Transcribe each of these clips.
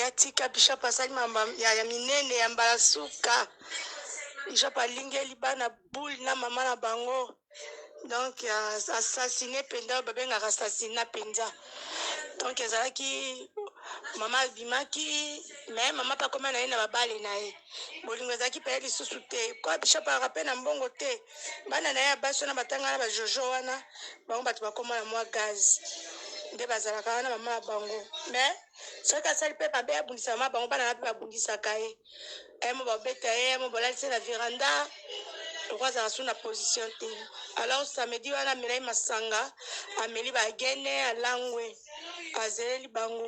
ya tika bishop asali mamba ya minene ya mbala suka bishop alingeli bana boule na mama na bango donc assassiné penda babengaka assassinat penza donc ezalaki mama abimaki mais mama pa koma na ye na babale na ye bolingo ezalaki mpe lisusu te kwa bishop alaka mpe na mbongo te bana na ye ya basi wana batanga na bajojo wana bango bato bakoma na mwa gaz nde bazalaka wana mama na bango mais soki asali mpe mabe abundisa mama bango bana na mpe babundisaka ye emo babeta ye emo balalisa na veranda lokwa azala su na position te alors samedi wana amelai masanga ameli bagene alangwe azeleli bango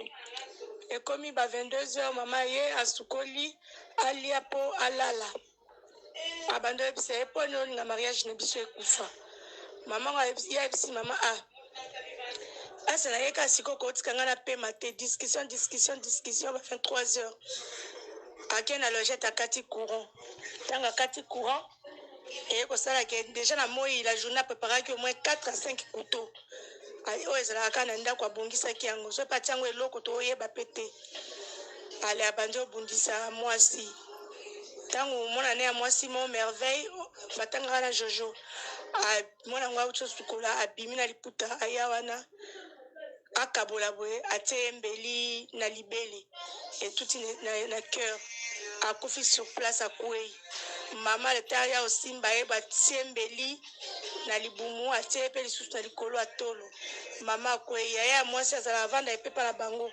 ekomi ba 22h mama ye asukoli alia po alala abando yebisa ye po ni olinga mariage na biso ekufa mama ngo yebisi mama asa na ye ka siko kotikanga na pema te discussion ba 23h ake na logette akati courant tanga akati courant et kosala ke déjà na moi la journée préparaki au moins 4 à 5 couteaux oyo ezalaka na ndako abongisaki yango so pati yango eloko toyeba pe te ale abandi obundisa mwasi ntango mwana ne ya mwasi mo merveille batangaka na jojo mwana ngo auti osukola abimi na liputa aya wana akabola boye atie mbeli na libele etuti na cœur akufi sur place akwei mama leta ya osimba ye batie mbeli na libumu atie pe lisusu na likolo atolo mama akwei ya mwasi azala avanda epepa na bango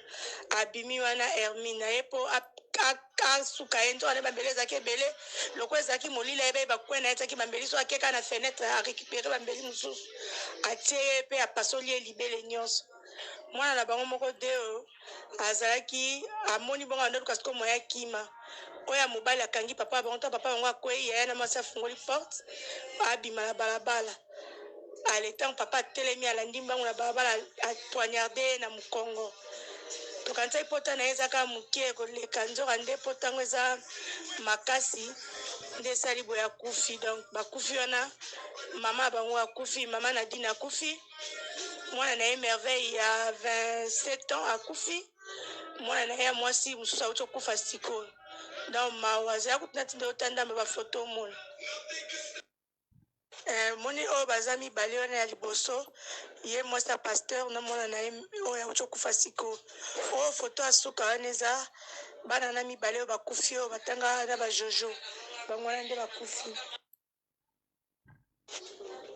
abimi wana Hermine ye po asuka ye nzo ane bambeli ezalaki ebele loko ezalaki molila ebe bakwe na ye ezalaki bambeli so akeka na fenêtre arécupere bambeli mosusu atie ye pe apasoli ye libele nyonso mwana na bango moko deo azalaki amoni bongo ando luka siko moya kima oya mobali akangi papa bango to papa bango akwei yaya na mwasi afungoli porte abima na balabala aletango papa atelemi alandi mbango na balabala atoignarde na mokongo tokanisa ipota na ye ezaka mokie koleka nzoka nde potango eza makasi nde esali boye akufi donc bakufi wana mama bango akufi mama Nadine akufi mwana na ye merveille ya 27 ans akufi mwana na ye ya mwasi mosusu auti okufa sikoyo donc mawa azala kutina tinde otandamba bafoto omona moni oyo baza mibale wana ya liboso ye mwasi ya pasteur na mwana na ye oyo auti okufa sikoyo oyo foto asuka wana eza bana na mibale oyo bakufi oyo batanga na bajojo bango wana nde bakufi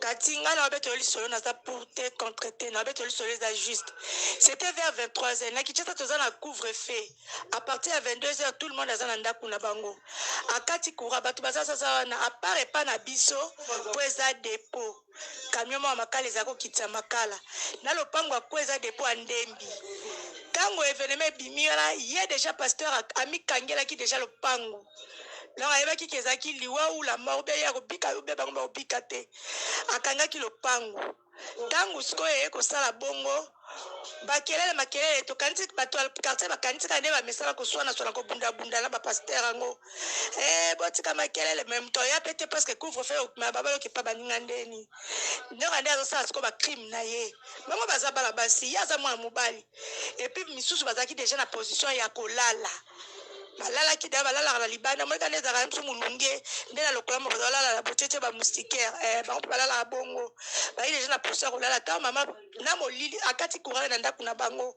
kati nga na babetoli solo naza pour te contre te na babetoli solo eza juste c'était vers 23h na Kinshasa toza na couvre-feu à partir ya 22h tout le monde aza na ndako na bango akati courant bato baza sasa wana apart epa na biso po eza depo camion moko makala eza kokitisa makala na lopango ako eza depo ya ndembi ntango événement ebimi wana ye déjà pasteur amikangelaki déjà lopango donc ayebaki ke ezalaki liwa ula mort be ya kobika ube bango bakobika te akangaki lopango ntango sikoyo eye kosala bongo bakelele makelele tokanisi bato ya quartier bakanisika nde bamesala koswana kobundabunda na bapaster yango botika makelele me moto oya pe te presque couvre-feu babaloki pa baninga ndeni ndenge nde azosala sikoyo bacrime na ye bango baza bana basi ye aza mwana mobali epuis misusu bazalaki déjà na position ya kolala balalaki da balalaka na libanda moyeka nde ezalaka mosu molunge nde na lokola moko balala na botete bamoustiquaire bango mpe balalaka bongo bayi deja na position ya kolala ntango mama na molili akati courant na ndako na bango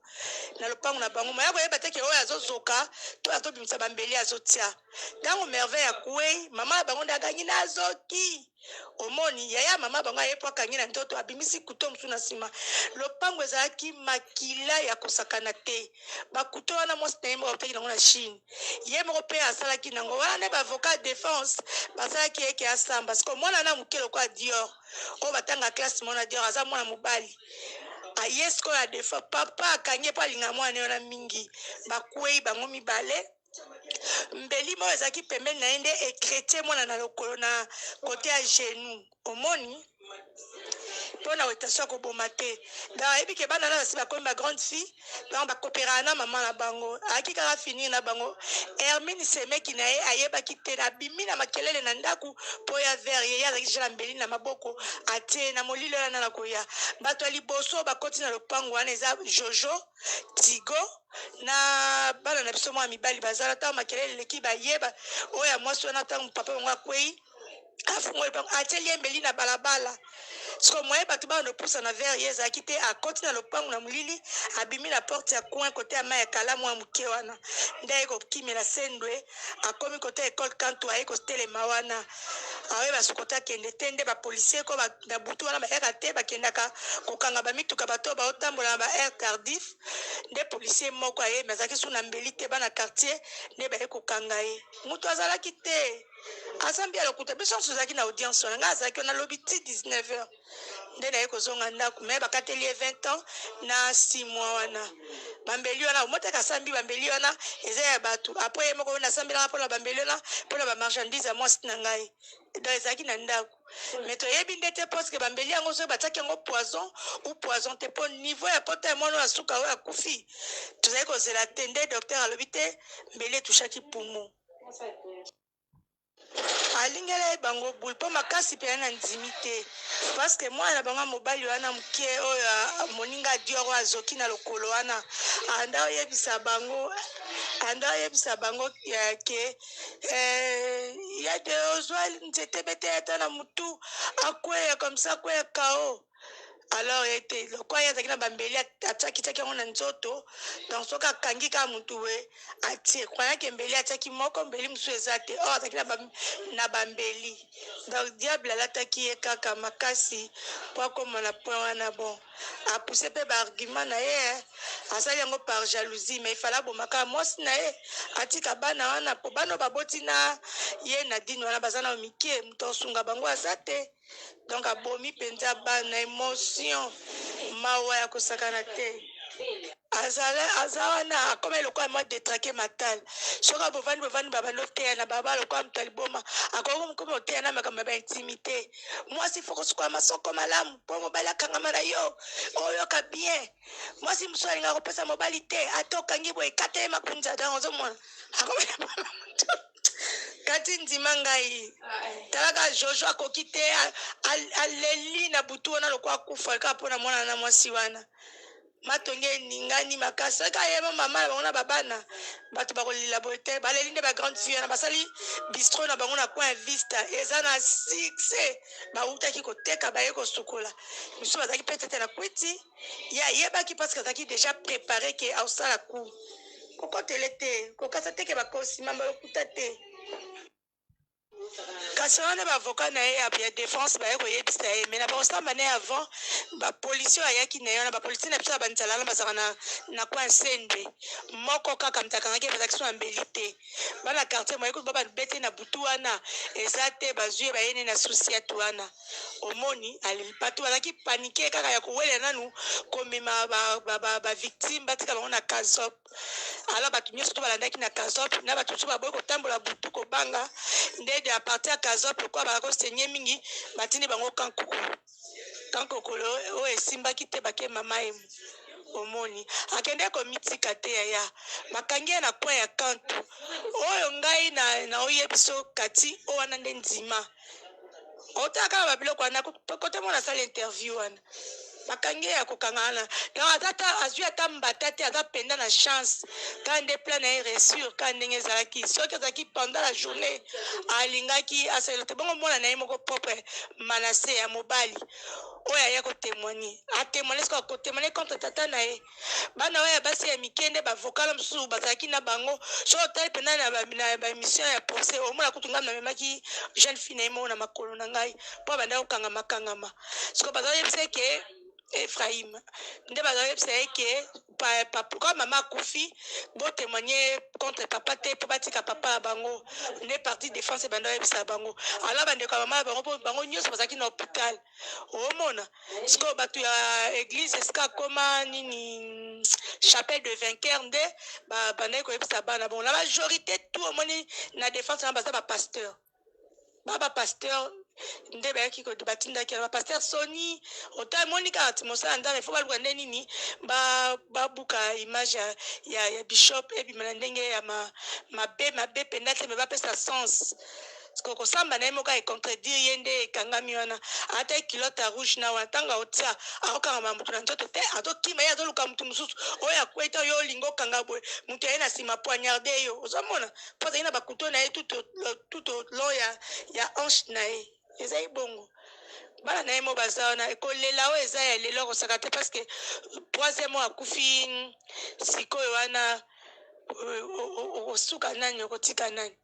na lopango na bango moya koyeba teke oyo azozoka to azobimisa bambeli azotia ntango merveille akwei mama na bango nde akangi na azoki omoni yaya mama bango aye po akangi na nzoto abimisi kuto mosu na nsima lopango ezalaki makila ya kosakana te bakuto wana mwasi na ye moko bateki nango na chine ye moko mpe asalaki nango wana nde baavocat défense basalaki eke asamba siko mwana na moke lokola dior oyo batanga classe mwana dior aza mwana mobali aye sikoyo ya défense papa akangi mpo alinga mwana wana mingi bakwei bango mibale mbeli moko ezalaki pembeni na ye nde ekretie mwana na lokolo na kote ya genou omoni pour na rotation ko bomate donc ebi ke bana na siba ko ma grande fille donc ba coopérer na maman na bango aki kaka finir na bango Hermine Semeki na ye ayeba kite na bimi na makelele na ndaku po ya verre ye ya zaki jela mbeli na maboko ate na molilo na koya bato liboso bakoti na lopango wana eza Jojo Tigo na bana na biso mwa mibali bazala ta makelele leki bayeba oya mwasi wana tango papa bango akwei afungoli bango ateli embeli na balabala siko moye bato bana opusa na verre ye ezalaki te akoti na lopango na molili abimi na porte ya coin kote ya mai ya kalamu ya moke wana nde aye kokimela sendwe akomi kote ya ekole kanto aye kotelema wana aoyeba so kote akende te nde bapolisier ko na butu wana bayaka te bakendaka kokanga bamituka bato baotambola na baheure tardif nde policier moko ayeba azalaki so na mbeli te bana quartier nde baye kokanga ye moto azalaki te asambi alokuta biso nyonso ozalaki na audience wana ngai azalaki na lobi ti 19h nde naye kozonga ndako me bakateli ye 20 ans na 6 mois wana bambeli wana omotaka asambi bambeli wana eza ya bato apres ye moko nasambelanga mpona bambeli wana mpona bamarchandise ya mwasi na ngai donc ezalaki na ndako me toyebi nde te poske bambeli yango soki batiaki yango poison ou poison te mpo niveau ya pota ya mwana oyo asuka oyo akufi tozali kozela te nde docteur alobi te mbeli etushaki pumu alingela bango bule mpo makasi mpe na ndimi te parceke mwana bango mobali wana moke oyo moninga dior oyo azoki na lokolo wana anda oyebisa bango ke ya de ozwa nzete bete ata na mutu akweya komisa akweya kao alors ete lokwa ye azalaki na bambeli atiaki yango na nzoto donc soki akangi kaka mutu we atie kwayaki mbeli atiaki moko mbeli mosusu eza te or azalaki na bambeli donc diable alataki ye kaka makasi po akomona point wana bon apuse mpe baargument na ye asali yango par jalousie mais ifala abomaka mwasi na ye atika bana wana po bana baboti na ye na dini wana baza na mike moto osunga bango aza te donc abomi mpenza bana émotion mawa ya kosakana te aza wana akoma eloko ya mwa detrake matale soki abovandi babandi oteya na baba lokola moto aliboma akokomi oteya na makambo ya baintimité mwasi fo kosukola masoko malamu mpo mobali akangama na yo oyoka bien mwasi mosu alingaka kopesa mobali te ata okangi boye kata ye makunza dan ozomona kati ndima ngai talaka Jojo akoki te aleli na butu wana lokola akufa kaka mpona mwana na mwasi wana matonge eningani makasi aka yeba mama na bango na babana bato bakolila boye te baleli nde bagrande fille wana basali bistro na bango na coin vista eza na succès bautaki koteka baye kosukola misu bazalaki mpe tete na kwiti ye ayebaki parceke azalaki déjà préparé ke aosala coup kokotele te kokasa teke bakosi mamba lokuta te kasi wana baavoka na ye ya défense baye koyebisa ye me na bakosamba na ye avant bapolisier ayaki na ye wana bapolisier na biso ya banzala wana bazalaka na coin sendwe moko kaka moto akangaki bazalaki so na mbeli te bana quartier moye kutu babete na butu wana eza te bazwi ye bayene na susiate wana omoni bato bazalaki panike kaka ya kowelela nanu komema bavictime batika bango na kazop alors bato nyonso to balandaki na kazop na bato mosusu baboyi kotambola butu kobanga ndede apartir ya kazop lokola bakakosenye mingi batindi bango kankokolo oyo esimbaki te bake mama emu omoni akende komitika te yaya bakangi ye na coin ya kanto oyo ngai na oyebiso kati o wana nde ndima otala kaka babiloko wana kote mona asala interview wana bakangi ya kokanga wana donc azwi ata mbata te aza penda na chance ka nde plan na ye reçure ka ndenge ezalaki soki azalaki pendant la journée alingaki asalela te bongo mona na ye moko propre manase ya mobali oyo aya kotémoigne atémoigne soki akotémoigne contre tata na ye bana oyo ya basi ya mike nde bavokala mosusu bazalaki na bango soki otali mpena na baémission ya procès omona kutu ngai namemaki jeune fille na ye moko na makolo na ngai mpo banda kokangama soki bazala yebisa ke Ephraim nde bazoyebisa ye ke pourquoi mama akufi botémoigne contre papa te mpo batika papa ya bango nde parti défense banda oyebisa bango alors bandeko ya mama ya bango mpo bango nyonso bazalaki na hôpital omona sikoyo bato ya église esika akoma nini chapelle de vainqueur nde bandaki koyebisa bana bon la majorité tout omoni na défense wana baza bapasteur bapasteur nde bayaki batindaki na bapaster soni ota emoni kaka ti mosala nzambe fo baluka nde nini babuka image ya bishop ebima na ndenge ya mabe mpenza te me bapesa sens kosamba na ye moko econtredire ye nde ekangami wana ata ekilote ya rouge na wana ntango aotia akokanga motu na nzoto te azokima ye azoluka motu mosusu oyo akwei te oyo olinga okanga boye motu aye na nsima poignarde yo ozomona mpo azali na bakuto na ye tuto long ya hanche na ye ezali bongo bana na ye mo baza wana ekolela oyo eza ya lelo akosaka te parceke troisième oyo akufi sikoyo wana okosuka nani okotika nani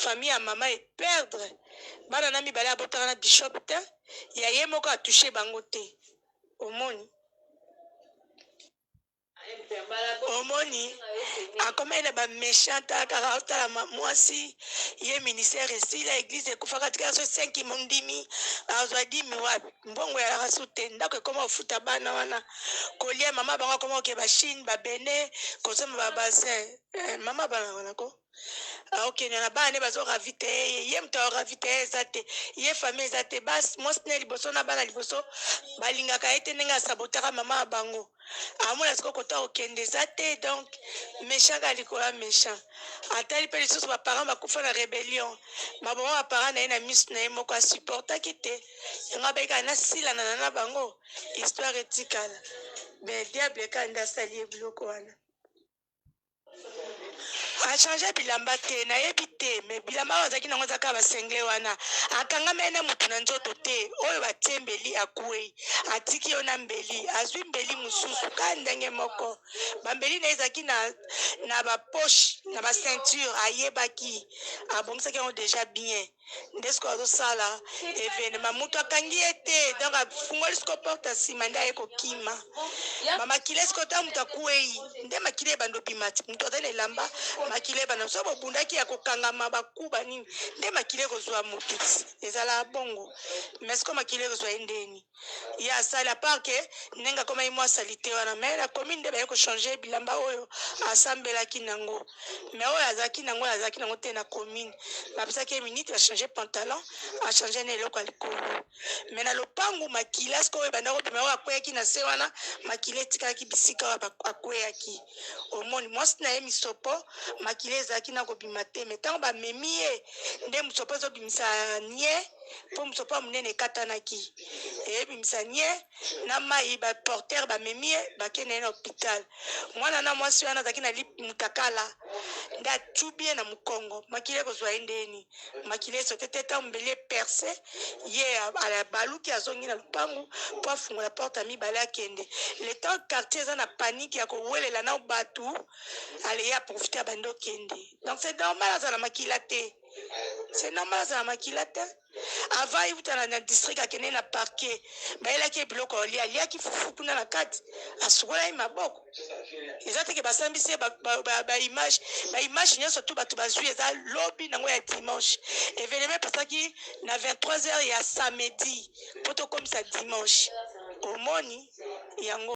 famille ya mama eperdre bana na mibale abotaka na bishop te ya ye moko atushe bango te omoni akomai na baméchant kaka otala mwasi ye ministère esila église ekufaka tika so 5 mondimi azwa 10 wapi mbongo yalaka su te ndako ekoma ofuta bana wana kolia mama bango akoma oke bachine babene kosomba babasin mama bana wana ko okende na bana nde bazoravi te ye moto aoravi te eza te ye famille eza te mwasi ne liboso na bana liboso balingaka ye te ndenge asabotaka mama ya bango amona siko kota okende eza te donc méchant ka likolo ya méchant atali mpe lisusu baparent bakufa na rébellion baboma baparent na ye na miso na ye moko asupportaki te yango abayekaka nasilana na bango histoire etikala me diable eka nde asali ye biloko wana achange bilamba te nayebi te me bilamba oyo azalaki nango ezaka basengle wana akangama ye na motu na nzoto te oyo batie mbeli akwei atiki yo na mbeli azwi mbeli mosusu ka ndenge moko bambeli na ye ezalaki na bapoche na baceinture ayebaki abongisaki yango déjà bien nde siko azosala evenema moto akangi ye te donc afungoli siko porte nsima nde aye kokima bamakile siko ta moto akwei nde makile ebanda obima ti moto azali na elamba makile ebanda so bobundaki ya kokangama bakuba nini nde makile ekozwa motu ti ezala bongo mais siko makile ekozwa ye ndeni ye asali apart ke ndenge akomai mwa salite wana mai nakomi nde baye kochange bilamba oyo asambelaki nango mais oyo azalaki nango te na commune bapesaki ye minute bachange pantalon achange na eloko ya likolo mais na lopangu makila siko oyo ebanda kobima oyo akweyaki na se wana makila etikalaki bisika oyo akweyaki omoni mwasi na ye misopo makila ezalaki na kobima te me ntango bamemi ye nde mosopo ezobimisa nie mpo mosopo ya monene ekatanaki eyebimisa nie na mai baportere bamemi ye bakende ye na hôpital mwana na mwasi wana azalaki na mutakala nde atubi ye na mokongo makila ekozwa ye ndeni makila esote te ntango mbeli eperse ye baluki azongi na lupangu mpo afungola porte ya mibale akende le temps quartier eza na panike ya kowelela na bato ale ye aprofite ya bandi okende donc c'est normal azala makila te c'est normal azala makila te avant evutana na district akende na parquet bayelaki ye biloko alia aliaki fufu kuna na kati asukolaki maboko eza teke basambisi ye baimage nyonso tu bato bazwi eza lobi nango ya dimanche evenema epasaki na 23h ya samedi mpo tokomisa dimanche omoni yango